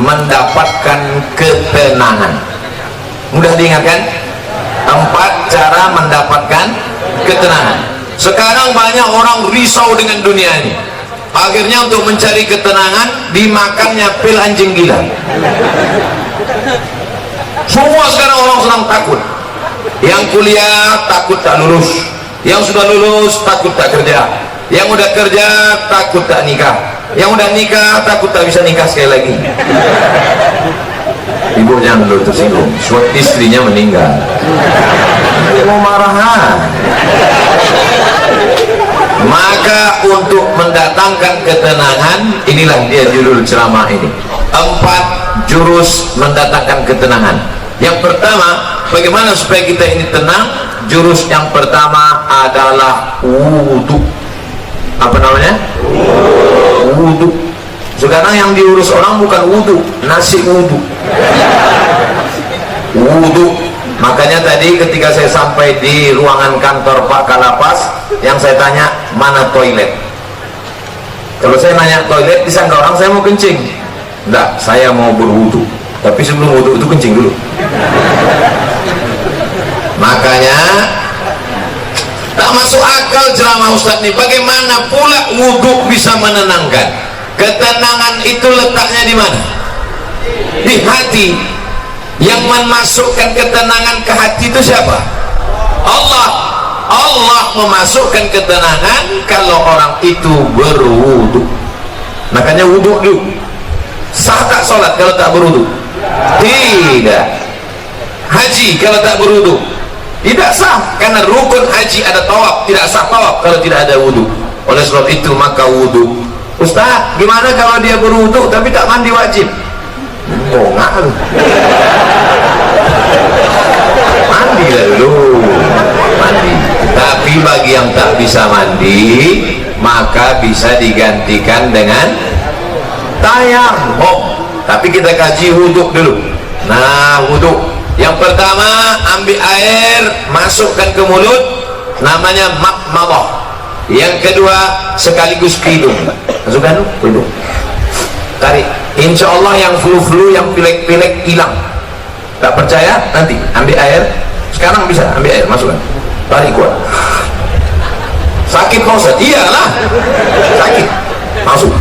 mendapatkan ketenangan. Mudah diingatkan? 4 cara mendapatkan ketenangan. Sekarang banyak orang risau dengan dunia ini, akhirnya untuk mencari ketenangan dimakannya pil anjing gila. Semua sekarang orang sedang takut. Yang kuliah takut tak lulus, yang sudah lulus takut tak kerja, yang udah kerja takut tak nikah, yang udah nikah takut tak bisa nikah sekali lagi. Ibu jangan dulu tersinggung, suatu istrinya meninggal, mau marahan. Maka untuk mendatangkan ketenangan, inilah dia judul ceramah ini, 4 jurus mendatangkan ketenangan. Yang pertama, bagaimana supaya kita ini tenang? Jurus yang pertama adalah wudu. Apa namanya? Wudu. Sekarang yang diurus orang bukan wudu, nasi wudu. Wudu. Makanya tadi ketika saya sampai di ruangan kantor Pak Kalapas, yang saya tanya, mana toilet? Kalau saya nanya toilet, disangka orang saya mau kencing. Enggak, saya mau berwudu. Tapi sebelum wudu itu kencing dulu. Makanya tak masuk akal ceramah Ustadz nih. Bagaimana pula wudu bisa menenangkan? Ketenangan itu letaknya di mana? Di hati. Yang memasukkan ketenangan ke hati itu siapa? Allah. Allah memasukkan ketenangan kalau orang itu berwudu. Makanya wudu dulu. Sah tak sholat kalau tak berwudu? Tidak. Haji kalau tak berwudu? Tidak sah, karena rukun haji ada tawaf, tidak sah tawaf kalau tidak ada wudu. Oleh sebab itu maka wudu. Ustaz, gimana kalau dia berwudu tapi tak mandi wajib? Bongak lu. Mandi lah dulu, mandi. Tapi bagi yang tak bisa mandi, maka bisa digantikan dengan tayammum. Tapi kita kaji wudu dulu. Nah, wudu yang pertama, ambil air, masukkan ke mulut, namanya makmadah. Yang kedua, sekaligus ke hidung. Masukkan ke hidung, tarik. Insya Allah yang flu-flu, yang pilek-pilek hilang. Tak percaya? Nanti ambil air. Sekarang bisa ambil air, masukkan, tarik kuat. Sakit Ustaz? Iyalah, sakit. Masuk.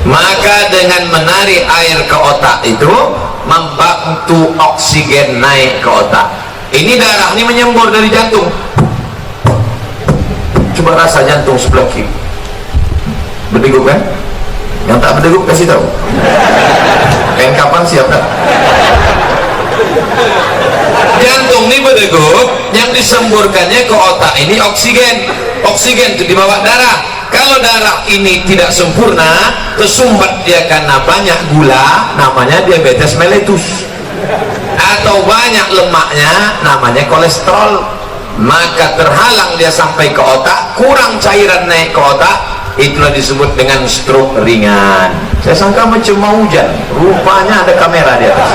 Maka dengan menarik air ke otak itu membantu oksigen naik ke otak. Ini darah ini menyembur dari jantung. Coba rasa jantung sebelah kiri, berdegup kan? Yang tak berdegup kasih tahu. Kain kapan siap tak? Jantung ini berdegup, yang disemburkannya ke otak ini oksigen. Oksigen itu dibawa darah. Kalau darah ini tidak sempurna, tersumbat dia karena banyak gula, namanya diabetes mellitus. Atau banyak lemaknya, namanya kolesterol. Maka terhalang dia sampai ke otak, kurang cairan naik ke otak, itulah disebut dengan stroke ringan. Saya sangka macam mau hujan, rupanya ada kamera di atas.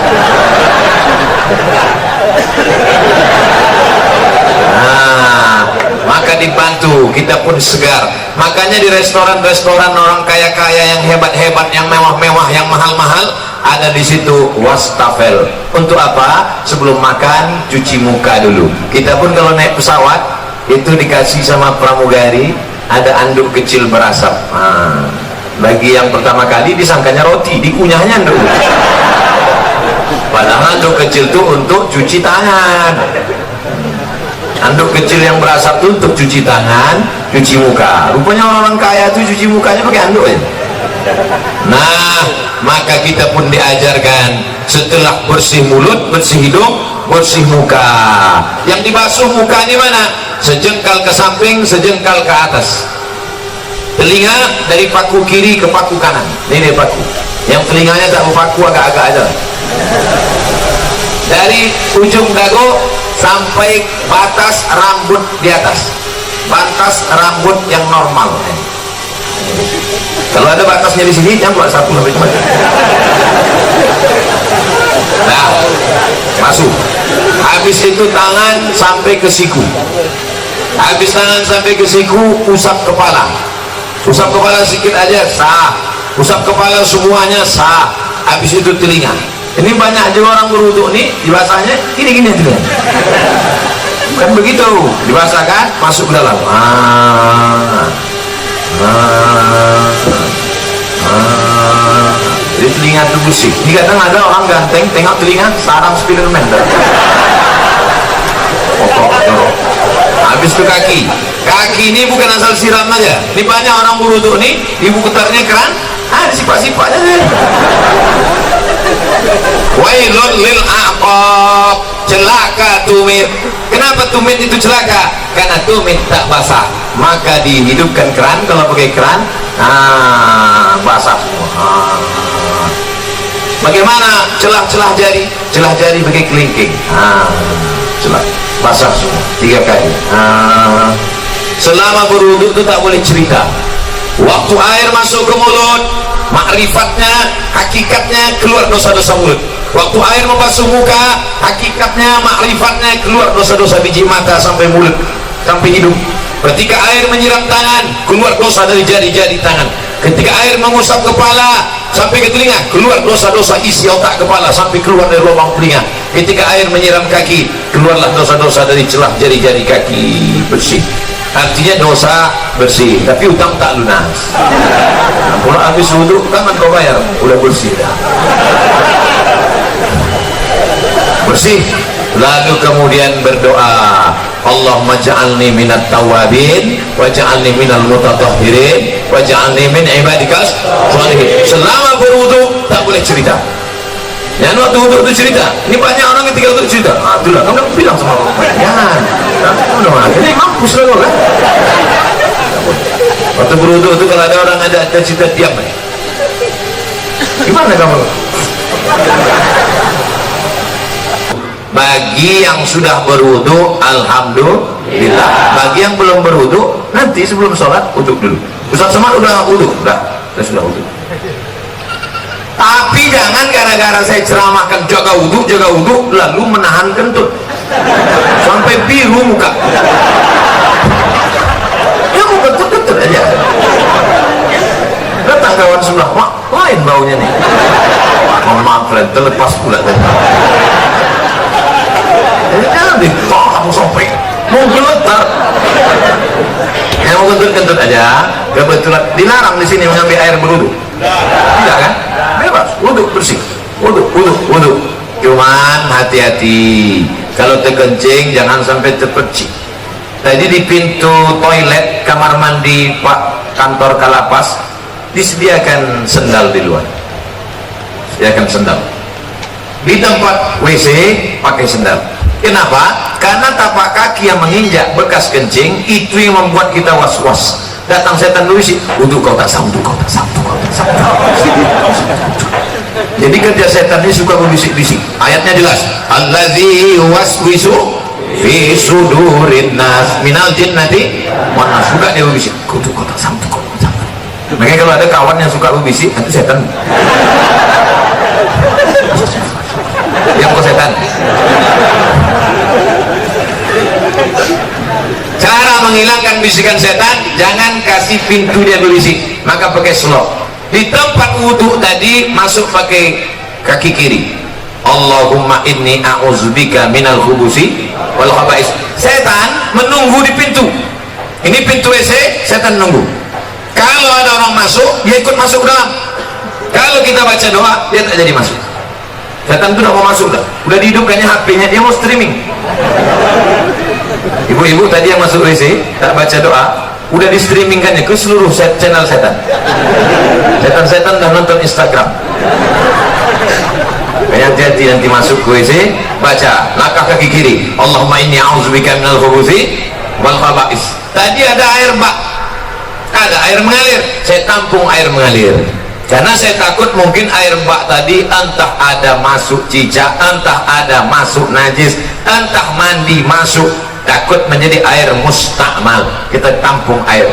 Nah, maka dibantu, kita pun segar. Makanya di restoran-restoran orang kaya-kaya yang hebat-hebat, yang mewah-mewah, yang mahal-mahal, ada di situ wastafel. Untuk apa? Sebelum makan cuci muka dulu. Kita pun kalau naik pesawat itu dikasih sama pramugari ada anduk kecil berasap. Nah, bagi yang pertama kali disangkanya roti, dikunyahnya dulu. Padahal anduk kecil itu untuk cuci tangan. Anduk kecil yang berasap itu untuk cuci tangan, cuci muka. Rupanya orang-orang kaya itu cuci mukanya pakai anduk ya. Nah, maka kita pun diajarkan setelah bersih mulut, bersih hidung, bersih muka. Yang dibasuh muka ini mana? Sejengkal ke samping, sejengkal ke atas. Telinga dari paku kiri ke paku kanan. Ini paku. Yang telinganya tak berpaku, agak-agak aja. Dari ujung dagu sampai batas rambut di atas, batas rambut yang normal. Kalau ada batasnya di sini, jangan buat satu sampai kemana. Nah, masuk. Habis itu tangan sampai ke siku. Habis tangan sampai ke siku, usap kepala. Usap kepala sedikit aja sah. Usap kepala semuanya sah. habis itu telinga. Ini banyak juga orang berwudu nih dibasahnya gini-gini telinga. Kan begitu, dibasahkan masuk ke dalam. Jadi telinga itu bersih. Ini kadang ada orang ganteng tengok telinga sarang Spiderman. Habis itu kaki. Kaki ini bukan asal siram aja. Ini banyak orang berwudu nih, ibu ketarnya keran, sifat-sifatnya deh. Wailun lil aqab, celaka tumit. Kenapa tumit itu celaka? Karena tumit tak basah. Maka dihidupkan keran, kalau pakai keran, basah semua. Bagaimana celah-celah jari? Celah jari pakai kelingking. Celah basah semua 3 kali. Selama berwudu itu tak boleh cerita. Waktu air masuk ke mulut, makrifatnya, hakikatnya keluar dosa-dosa mulut. Waktu air membasuh muka, hakikatnya, makrifatnya keluar dosa-dosa biji mata sampai mulut, sampai hidung. Ketika air menyiram tangan, keluar dosa dari jari-jari tangan. Ketika air mengusap kepala sampai ke telinga, keluar dosa-dosa isi otak kepala sampai keluar dari lubang telinga. Ketika air menyiram kaki, keluarlah dosa-dosa dari celah jari-jari kaki, bersih. Artinya dosa bersih, tapi utang tak lunas. Kalau habis wudu kan kau bayar, udah bersih dah. Bersih. Lalu kemudian berdoa, Allahumma ja'alni minat tawabin waj'alni minal mutatahhirin waj'alni min ibadikas sholihin. Selama berwudu tak boleh cerita. Jangan waktu wudu itu cerita. Ini banyak orang ketika wudu cerita. Itulah kamu bilang sama orang. Jangan. Ini mampus lah kan. Waktu berwudu itu kalau ada orang ada cerita diam. Gimana kamu? Bagi yang sudah berwudu, alhamdulillah. Bagi yang belum berwudu, nanti sebelum sholat wudu dulu. Ustaz Somad udah wudu, saya sudah wudu. Tapi jangan gara-gara saya ceramahkan jaga wudu, lalu menahan kentut sampai biru muka. Ya mau kentut aja. Datang kawan sebelah, mak lain baunya nih. Mohon maaf, terlepas pula tadi. Jangan ditolak sampai mau geletar. Yang mau kentut aja. Kebetulan dilarang di sini mengambil air berwudu. Tidak kan? Bebas, wudu bersih. Wudu. Cuman hati-hati. Kalau terkencing jangan sampai terpercik. Tadi di pintu toilet kamar mandi Pak kantor Kalapas disediakan sendal di luar. Sediakan sendal. Di tempat WC pakai sendal. Kenapa? Karena tapak kaki yang menginjak bekas kencing itu yang membuat kita was-was. Datang setan dulu sih, wudu kau tak sanggup. Jadi kerja setan ini suka berbisik-bisik. Ayatnya jelas. Allazi waswisu fi sudurin nas minal jinnati wan nas. Suka dia berbisik. Wudu kau tak sanggup. Makanya kalau ada kawan yang suka berbisik, itu setan. Yang kau setan. Cara menghilangkan bisikan setan, jangan kasih pintu dia berbisik, maka pakai slok. Di tempat wudhu tadi masuk pakai kaki kiri. Allahumma inni a'udzubika minal khubusi wal khaba'is. Setan menunggu di pintu. Ini pintu WC, setan nunggu. Kalau ada orang masuk, dia ikut masuk dalam. Kalau kita baca doa, dia tak jadi masuk. Setan itu tidak mau masuk dah. Udah dihidupkannya HP-nya, dia mau streaming. Ibu-ibu tadi yang masuk WC tak baca doa, udah di streamingkannya ke seluruh channel setan. Setan dah nonton Instagram. Hati-hati nanti masuk ke WC, baca langkah kaki kiri, Allahumma inni a'udzubika minal khubuthi wal khaba'is. Tadi ada air bak, ada air mengalir, saya tampung air mengalir. Karena saya takut mungkin air bak tadi entah ada masuk cicak, entah ada masuk najis, entah mandi masuk, takut menjadi air mustakmal. Kita tampung air.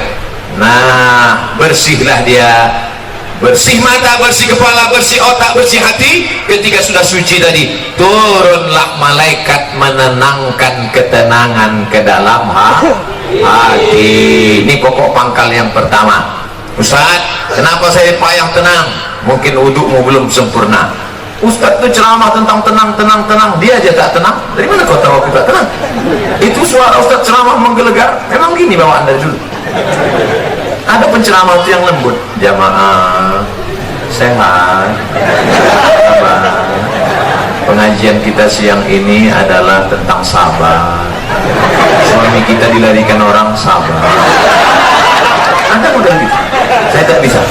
Nah, bersihlah dia. Bersih mata, bersih kepala, bersih otak, bersih hati. Ketika sudah suci tadi, turunlah malaikat menenangkan ketenangan ke dalam hati. Ini pokok pangkal yang pertama. Ustaz, kenapa saya payah tenang? mungkin wudukmu belum sempurna. Ustaz itu ceramah tentang tenang, dia aja tak tenang. Dari mana kau tahu aku tak tenang? Itu suara Ustaz ceramah menggelegar, memang gini bawaan dari dulu. Ada penceramah itu yang lembut, jamaah sehat, sabar. Pengajian kita siang ini adalah tentang sabar. Suami kita dilarikan orang, sabar. Anda udah gitu, saya tak bisa.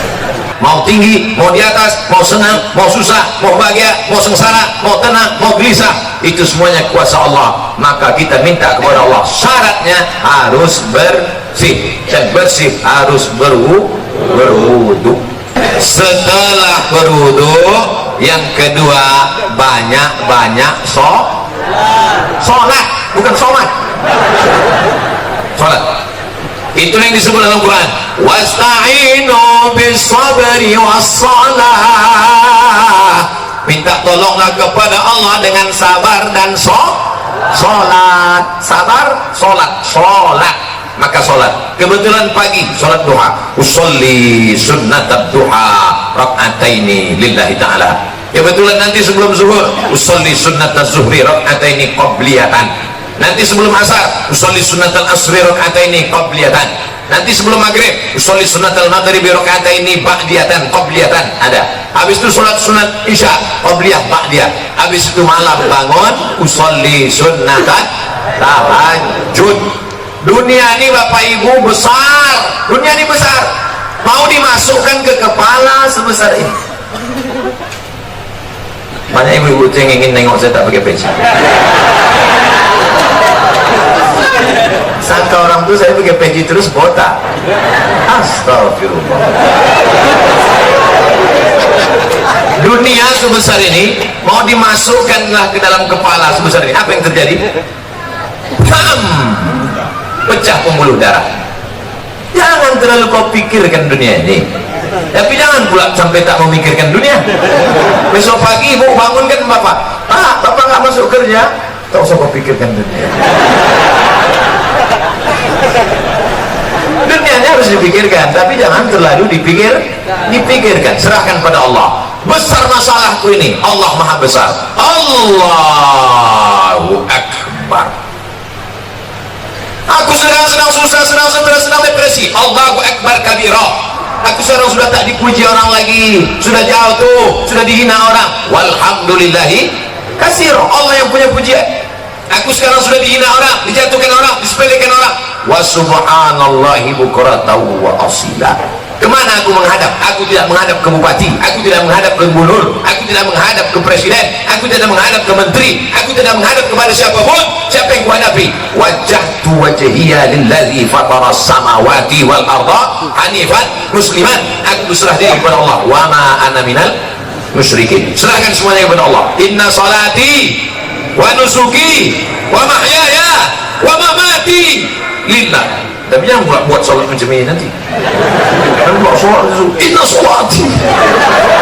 Mau tinggi, mau di atas, mau senang, mau susah, mau bahagia, mau sengsara, mau tenang, mau gelisah, itu semuanya kuasa Allah. Maka kita minta kepada Allah, syaratnya harus bersih, dan bersih harus berwudu. Setelah berwudu, yang kedua banyak-banyak sholat, bukan sholat. Itu yang disebut dalam Quran, wasta'inu bis-sabri was-salah. Minta tolonglah kepada Allah dengan sabar dan sholat. Sabar, sholat, maka sholat. Kebetulan pagi sholat duha, usolli sunnatat duha rak'ataini lillahi ta'ala. Kebetulan nanti sebelum zuhur, usolli sunnatat zuhri rak'ataini qabliyatan. Nanti sebelum asar, usolli sunnatal asri rak'ataini qabliyatan. Nanti sebelum maghrib, usolli sunnatal maghribi rak'ataini ba'diyatan qabliyatan. Ada. Habis itu sholat sunat isya qabliyah ba'diyah. Habis itu malam bangun, usolli sunnatat tahajud. Dunia ini Bapak Ibu besar, dunia ini besar, mau dimasukkan ke kepala sebesar ini. Banyak ibu-ibu yang ingin nengok saya tak pakai peci. Sangka orang tuh saya pakai peci terus botak. Astagfirullah. Dunia sebesar ini mau dimasukkanlah ke dalam kepala sebesar ini, apa yang terjadi? Pecah pembuluh darah. Jangan terlalu kau pikirkan dunia ini, tapi jangan pula sampai tak memikirkan dunia. Besok pagi ibu bangunkan bapak, bapak nggak masuk kerja, tak usah kau pikirkan dunia. Dunianya harus dipikirkan, tapi jangan terlalu dipikirkan. Serahkan pada Allah. Besar masalahku ini, Allah maha besar. Allahu Akbar. Aku sedang susah, sedang depresi. Allahu Akbar kabira. Aku sekarang sudah tak dipuji orang lagi, sudah jauh tuh, sudah dihina orang. Walhamdulillahi kasir. Allah yang punya pujian. Aku sekarang sudah dihina orang, dijatuhkan orang, disepelekan orang. Wa subhanallahi bukratan wa asila. Kemana aku menghadap? Aku tidak menghadap ke bupati, aku tidak menghadap ke gubernur, aku tidak menghadap ke presiden, aku tidak menghadap ke menteri, aku tidak menghadap kepada siapapun. Siapa yang kuhadapi? Wajjahtu wajhiya lillazi fatara samawati wal arda hanifan musliman. Aku berserah diri kepada Allah. Wa ma ana minal musyrikin. Serahkan semuanya kepada Allah. Inna salati wa nusuki wa mahyaya wa mamati lillah. Tapi jangan buat sholat macam ini nanti. Dan buat sholat itu, inna sholati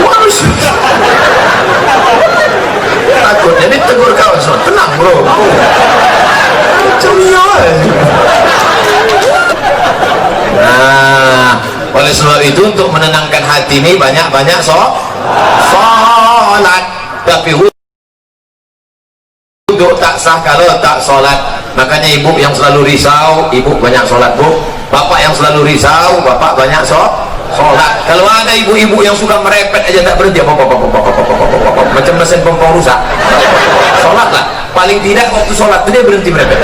wa nusuki. Takutnya ditegur kawan sholat. Tenang bro, ceria. Nah, oleh sebab itu untuk menenangkan hati ini banyak-banyak sholat. Tapi wudhu tak sah kalau tak sholat. Makanya ibu yang selalu risau, ibu banyak sholat bu. Bapak yang selalu risau, bapak banyak sholat. Kalau ada ibu-ibu yang suka merepet aja tak berhenti, macam mesin pompa rusak, sholatlah. Paling tidak waktu sholat itu dia berhenti merepet.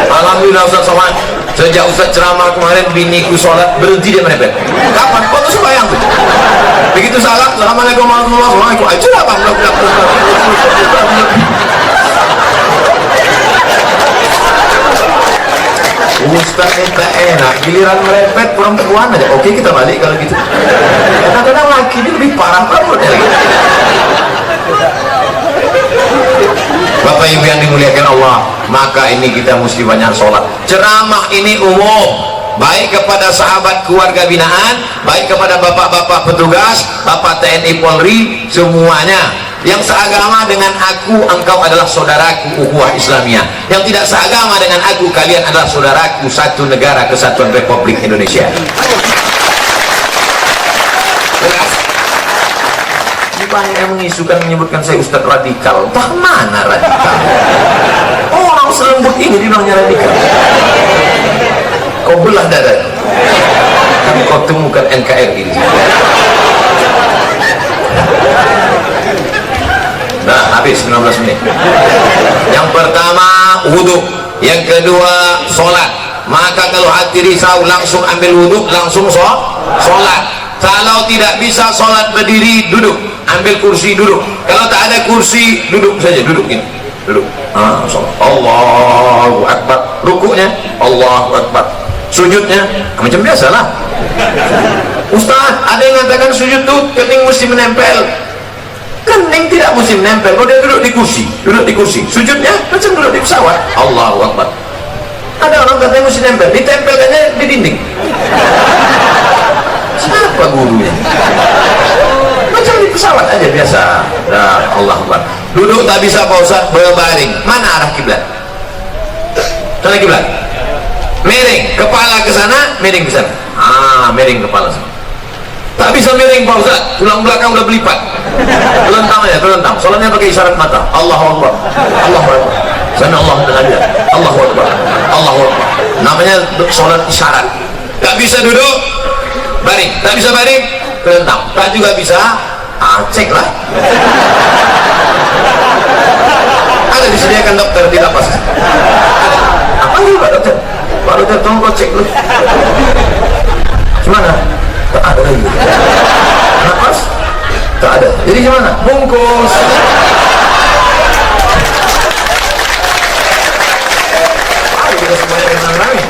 Alhamdulillah Ustaz Somad, sejak Ustaz ceramah kemarin biniku sholat berhenti dia merepet. Kapan? Waktu sembahyang tuh. Begitu salam, assalamualaikum warahmatullahi wabarakatuh. Ayo lah bang, Ustaz minta enak, giliran merepet perempuan aja. Oke, kita balik kalau gitu. Kadang-kadang laki ini lebih parah banget ya. Bapak Ibu yang dimuliakan Allah, maka ini kita mesti banyak sholat. Ceramah ini umum, baik kepada sahabat keluarga binaan, baik kepada bapak-bapak petugas, bapak TNI Polri, semuanya. Yang seagama dengan aku, engkau adalah saudaraku, ukhuwah Islamiyah. Yang tidak seagama dengan aku, kalian adalah saudaraku, satu negara kesatuan Republik Indonesia. banyak yang mengisukan menyebutkan saya Ustadz radikal. Entah mana radikal. Orang selembut ini dibilangnya radikal. Kau belah dada, tapi kau temukan NKRI. Nah, habis 19 menit. Yang pertama wudhu, yang kedua sholat. Maka kalau hati risau langsung ambil wudhu, langsung sholat. Kalau tidak bisa sholat berdiri, duduk, ambil kursi, duduk. Kalau tak ada kursi, duduk saja, duduk ini, duduk. Sholat. Allahu Akbar. Rukuknya Allahu Akbar. Sujudnya macam biasalah. Ustaz, ada yang mengatakan sujud tuh kening mesti menempel. Kening tidak mesti menempel. Kalau dia duduk di kursi, duduk di kursi. Sujudnya macam duduk di pesawat. Allahu Akbar. Ada orang katanya mesti nempel, ditempelkannya di dinding. Siapa gurunya? Macam di pesawat aja biasa. Nah, Allah Akbar. Duduk tak bisa Pak Ustaz, berbaring. Mana arah kiblat? Sana kiblat. Miring kepala ke sana, miring ke sana. Miring kepala sana. Tak bisa miring Pak Ustaz, tulang belakang udah berlipat. Telentang aja, telentang. Soalnya pakai isyarat mata. Allahu Akbar. Allahu Akbar. Sana Allah dengan dia. Allahu Akbar. Allahu Akbar. Namanya sholat isyarat. Tak bisa duduk, baring. Tak bisa baring, telentang. Tak juga bisa, cek lah. Ada disediakan dokter di lapas. Apa sih Pak Dokter? Pak Dokter tolong kau cek dulu. Gimana? Tak ada lagi. Napas? Tak ada. Jadi gimana? Bungkus. Kita sembahyang dengan lain.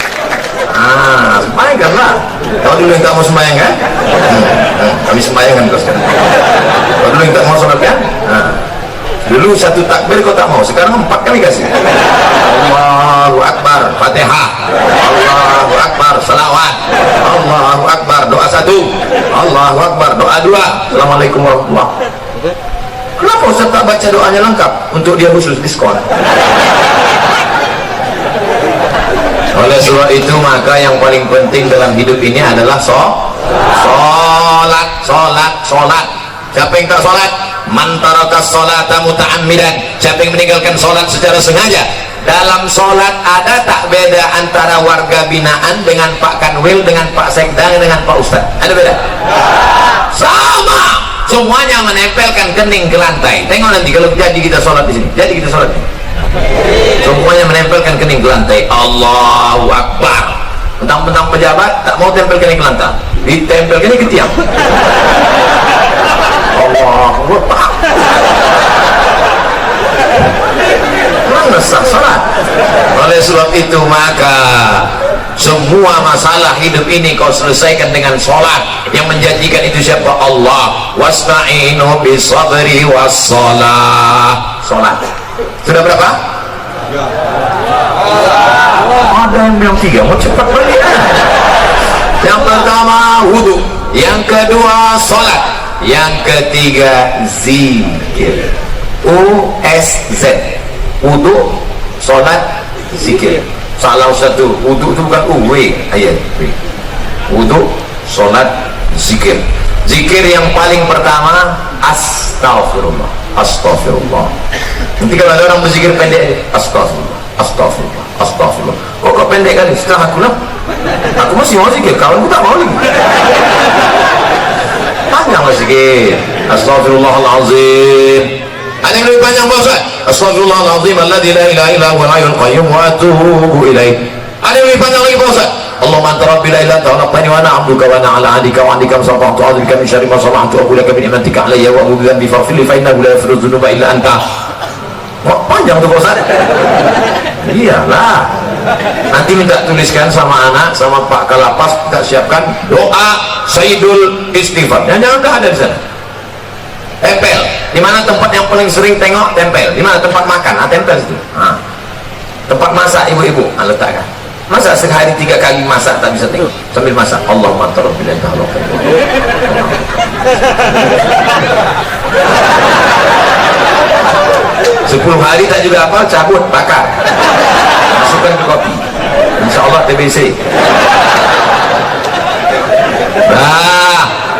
Sembahyang lah. Kalau dulu yang tak mau sembahyang kan? Kami sembahyang kan sekarang. Kalau dulu yang tak mau sholat kan? Dulu satu takbir kau tak mau, sekarang 4 kali kasih. Allahu Akbar, Fatihah. Allahu Akbar, salawat. Allahu Akbar, doa 1. Allahu Akbar, doa 2. Assalamualaikum warahmatullahi wabarakatuh. Kenapa Ustaz tak baca doanya lengkap untuk dia khusus diskon? Oleh sebab itu maka yang paling penting dalam hidup ini adalah sholat. Siapa yang tak sholat? Man tarakas sholata muta'ammidan. Siapa yang meninggalkan sholat secara sengaja. Dalam sholat ada tak beda antara warga binaan dengan Pak Kanwil, dengan Pak Sekda, dengan Pak Ustadz? Ada beda? Sama. Semuanya menempelkan kening ke lantai. Tengok nanti kalau jadi kita sholat di sini. Jadi kita sholat di sini. Semuanya menempelkan kening ke lantai. Allahu Akbar. Mentang-mentang pejabat tak mau tempel kening ke lantai, ditempel kening ke tiang. Allahu Akbar. Mana sah salat? Oleh sebab itu maka semua masalah hidup ini kau selesaikan dengan sholat. Yang menjanjikan itu siapa? Allah. Wasta'inu bisabri wassalah. Sholat. Sudah berapa? Ada yang bilang 3, mau cepat balik ya. Yang pertama wudhu, yang kedua sholat, yang ketiga zikir. USZ. Wudhu, sholat, zikir. Salah satu, wudhu itu bukan UW ayat. Wudhu, sholat, zikir. Zikir yang paling pertama astagfirullah. Astagfirullah. Nanti kalau ada orang berzikir pendek, astagfirullah, astagfirullah, astagfirullah. Kok pendek kali? Setelah aku lah, aku masih mau zikir, kawanku tak mau lagi. Panjang lah zikir. Astagfirullahalazim. Ada yang lebih panjang Pak Ustaz? Astagfirullahalazim alladzi la ilaha illa huwal hayyul qayyum wa atubu ilaih. Ada yang lebih panjang lagi Pak Ustaz? Allahumma anta rabbi la ilaha illa anta wa ana 'abduka wa ana 'ala 'ahdika wa 'indika masata'tu a'udzubika min syarri ma sana'tu wa laka bi ni'matika 'alayya wa a'udzu bika min faghfir li fa innahu la yaghfiru dzunuba illa anta. Wah, panjang tuh Pak Ustaz. Iyalah. Nanti minta tuliskan sama anak, sama Pak Kalapas, kita siapkan doa Sayyidul Istighfar. Jangan dah ada di sana. Tempel. Di mana tempat yang paling sering tengok? Tempel. Di mana tempat makan? Tempel situ. Tempat masak ibu-ibu, letakkan. Masa sehari 3 kali masak tak bisa tengok sambil masak? Allahumma anta rabbi la ilaha illa anta. 10 hari tak juga apa, cabut, bakar, masukkan ke kopi, insyaallah TBC.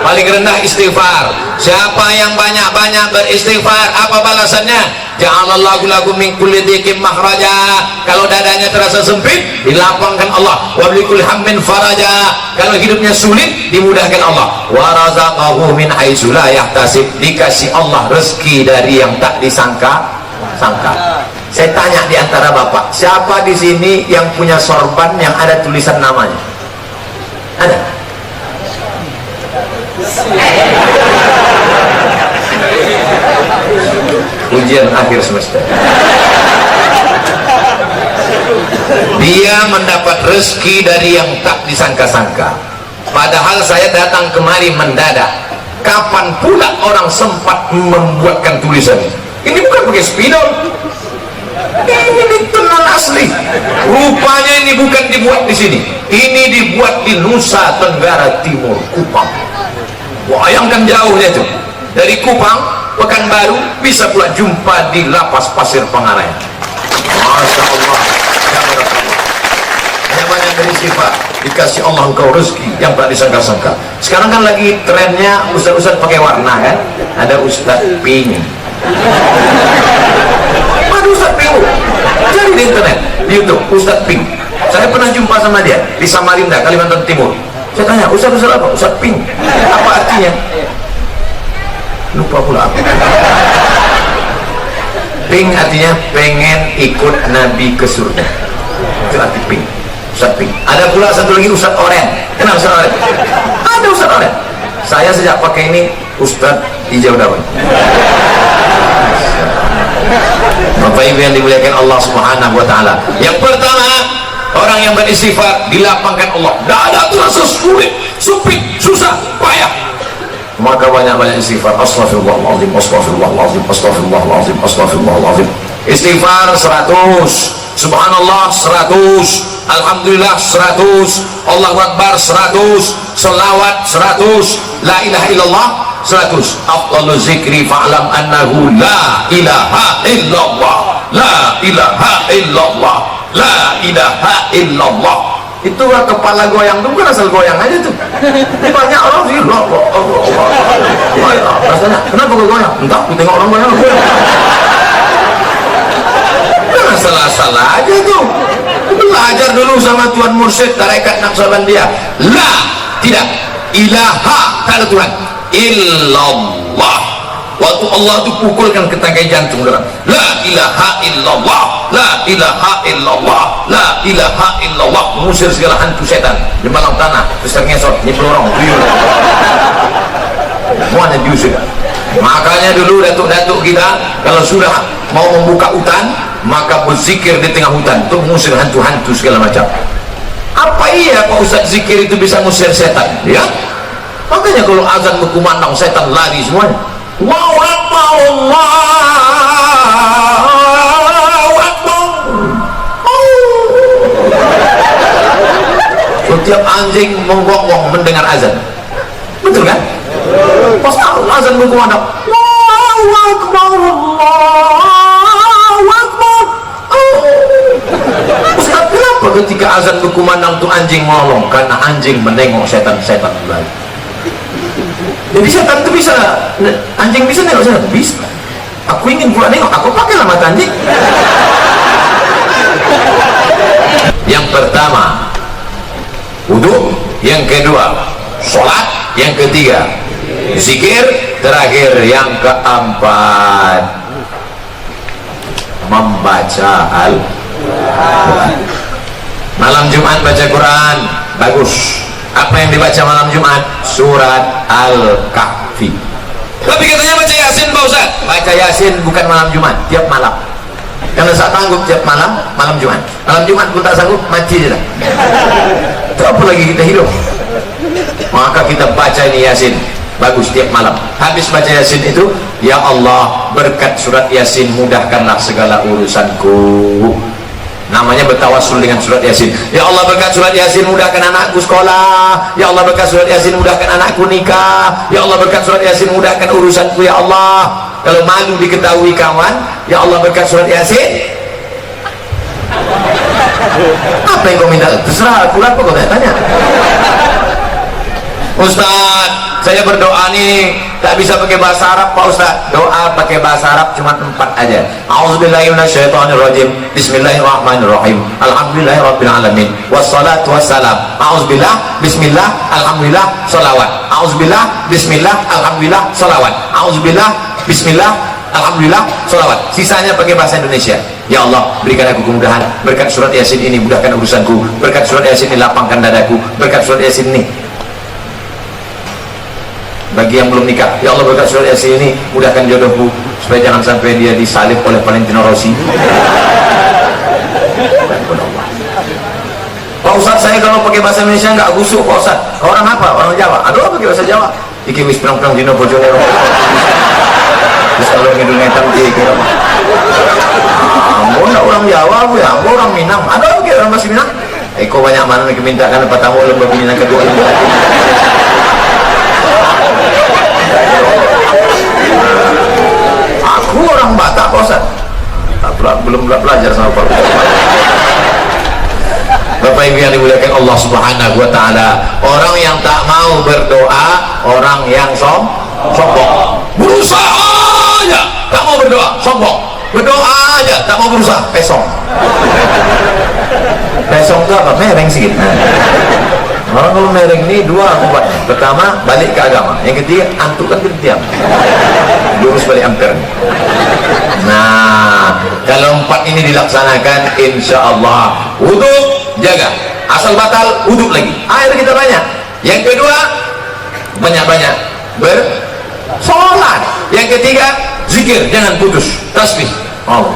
paling rendah istighfar. Siapa yang banyak-banyak beristighfar, apa balasannya? Ja'alallahu lakum min kulli dhiqin makhraja. Kalau dadanya terasa sempit, dilapangkan Allah. Wa bi kulli hammin faraja. Kalau hidupnya sulit, dimudahkan Allah. Wa razaqahu min haitsu la yahtasib. Dikasih Allah rezeki dari yang tak disangka-sangka. Saya tanya di antara bapak, siapa di sini yang punya sorban yang ada tulisan namanya? Ada? Ujian akhir semester. Dia mendapat rezeki dari yang tak disangka-sangka. Padahal saya datang kemari mendadak. Kapan pula orang sempat membuatkan tulisan ini? Ini bukan pakai spidol. Ini tenang asli. Rupanya ini bukan dibuat di sini. Ini dibuat di Nusa Tenggara Timur, Kupang. Bayangkan jauhnya itu. Dari Kupang, Pekanbaru, bisa pula jumpa di lapas Pasir Pangarayan. Masya Allah. Hanya banyak dari sifat dikasih Allah engkau rezeki yang tak disangka-sangka. Sekarang kan lagi trennya ustaz-ustaz pakai warna kan. Ada ustaz pink. Ada ustaz pink. Cari di internet, di YouTube, ustaz pink. Saya pernah jumpa sama dia di Samarinda, Kalimantan Timur. Saya tanya, ustaz apa? Ustaz pink. Apa artinya? Lupa pula apa. Pink artinya pengen ikut Nabi ke surga. Itu arti pink. Ustaz pink. Ada pula satu lagi ustaz oren. Kenapa ustaz oren? Ada ustaz oren. Saya sejak pakai ini ustaz hijau daun. Bapak Ibu yang dimuliakan Allah Subhanahu wa taala. Yang pertama, orang yang beristighfar dilapangkan Allah. Tidak ada terasa sulit, sempit, susah, payah. Maka banyak-banyak istighfar. Astaghfirullahaladzim, astaghfirullahaladzim, astaghfirullahaladzim, astaghfirullahaladzim. Istighfar 100, subhanallah 100, alhamdulillah 100, Allahu Akbar 100, selawat 100, la ilaha illallah 100. Afdalu zikri fa'lam annahu la ilaha illallah, la ilaha illallah, la ilaha illallah. Itu kepala goyang itu bukan asal goyang aja tuh. Ini banyak orang sih rasanya kenapa gue goyang? Entah, gue tengok orang goyang. Jangan salah-salah aja tuh. Belajar dulu sama Tuan Mursyid Tarekat Naqsabandiyah. La, tidak, ilaha, tak ada Tuhan, illallah. Waktu Allah itu pukulkan ke tangkai jantung orang. La ilaha illallah, la ilaha illallah, la ilaha illallah. Mengusir segala hantu setan di malam tanah, terus ngesot, nyepelorong, buyur. Semuanya diusir. Makanya dulu datuk-datuk kita kalau sudah mau membuka hutan, maka berzikir di tengah hutan untuk mengusir hantu-hantu segala macam. Apa iya Pak Ustaz zikir itu bisa mengusir setan? Ya. Makanya kalau azan berkumandang setan lari semuanya. Allahu Akbar, Allahu Akbar. Setiap anjing menggonggong mendengar azan. Betul kan? Pas azan berkumandang, Allahu Akbar, Allahu Akbar. Ustaz, kenapa ketika azan berkumandang itu anjing melolong? Karena anjing menengok setan-setan lagi. Jadi setan itu bisa, anjing bisa nengok setan? Bisa. Aku ingin pula nengok, aku pakailah mata anjing. Yang pertama wudu, yang kedua sholat, yang ketiga zikir, terakhir yang keempat membaca Al-Quran. Malam Jumat baca Quran, bagus. Apa yang dibaca malam Jumat? Surat Al-Kahfi. Tapi katanya baca Yasin Pak Ustaz. Baca Yasin bukan malam Jumat, tiap malam. Karena saya tanggup tiap malam, malam Jumat. Malam Jumat pun tak sanggup, mati je dah. Itu apa lagi kita hidup? Maka kita baca ini Yasin, bagus tiap malam. Habis baca Yasin itu, ya Allah berkat surat Yasin mudahkanlah segala urusanku. Namanya bertawassul dengan surat Yasin. Ya Allah berkat surat Yasin mudahkan anakku sekolah. Ya Allah berkat surat Yasin mudahkan anakku nikah. Ya Allah berkat surat Yasin mudahkan urusanku ya Allah. Kalau malu diketahui kawan, ya Allah berkat surat Yasin. Apa yang kau minta? Terserah, aku apa kau tanya. Ustaz, saya berdoa nih tak bisa pakai bahasa Arab Pak Ustaz. Doa pakai bahasa Arab cuma 4 aja. A'udzubillahi minasyaitonirrajim. Bismillahirrahmanirrahim. Alhamdulillahirabbil alamin. Wassalatu wassalam. A'udzubillah, bismillah, alhamdulillah, shalawat. A'udzubillah, bismillah, alhamdulillah, shalawat. A'udzubillah, bismillah, alhamdulillah, sholawat. Sisanya pakai bahasa Indonesia. Ya Allah, berikan aku kemudahan. Berkat surat Yasin ini mudahkan urusanku. Berkat surat Yasin ini lapangkan dadaku. Berkat surat Yasin ini, bagi yang belum nikah, ya Allah, berkat surat Yasin ini mudahkan jodohku supaya jangan sampai dia disalib oleh Valentino Rossi. Pak Ustaz, saya kalau pakai bahasa Indonesia nggak gusuk Pak Ustaz. Orang apa? Orang Jawa. Aduh, pakai bahasa Jawa. Iki wis perang-perang dino bojone. Terus kalau ngidul ngetam dia kira ambo orang Jawa, bu ya, ambo orang Minang. Ada lagi orang masih Minang. Eko banyak mana yang minta kan apa tamu lembah Minang kedua ini. Aku orang Batak Pak Ustaz. Belum belajar sama Pak Ustaz. Bapak Ibu yang dimuliakan Allah Subhanahu wa taala, orang yang tak mau berdoa, orang yang sombong. Berusaha aja tak mau berdoa, sombong. Berdoa aja tak mau berusaha, pesong. Pesong itu apa? Mereng sedikit. Orang kalau mereng ini 2 akibatnya. Pertama, balik ke agama. Yang ketiga, antuk kan diam. Lurus balik ampere. Nah, kalau 4 ini dilaksanakan, insya Allah wudhu jaga, asal batal wudhu lagi, air kita banyak. Yang kedua, banyak-banyak bersolat. Yang ketiga, zikir, jangan putus tasbih. Oh.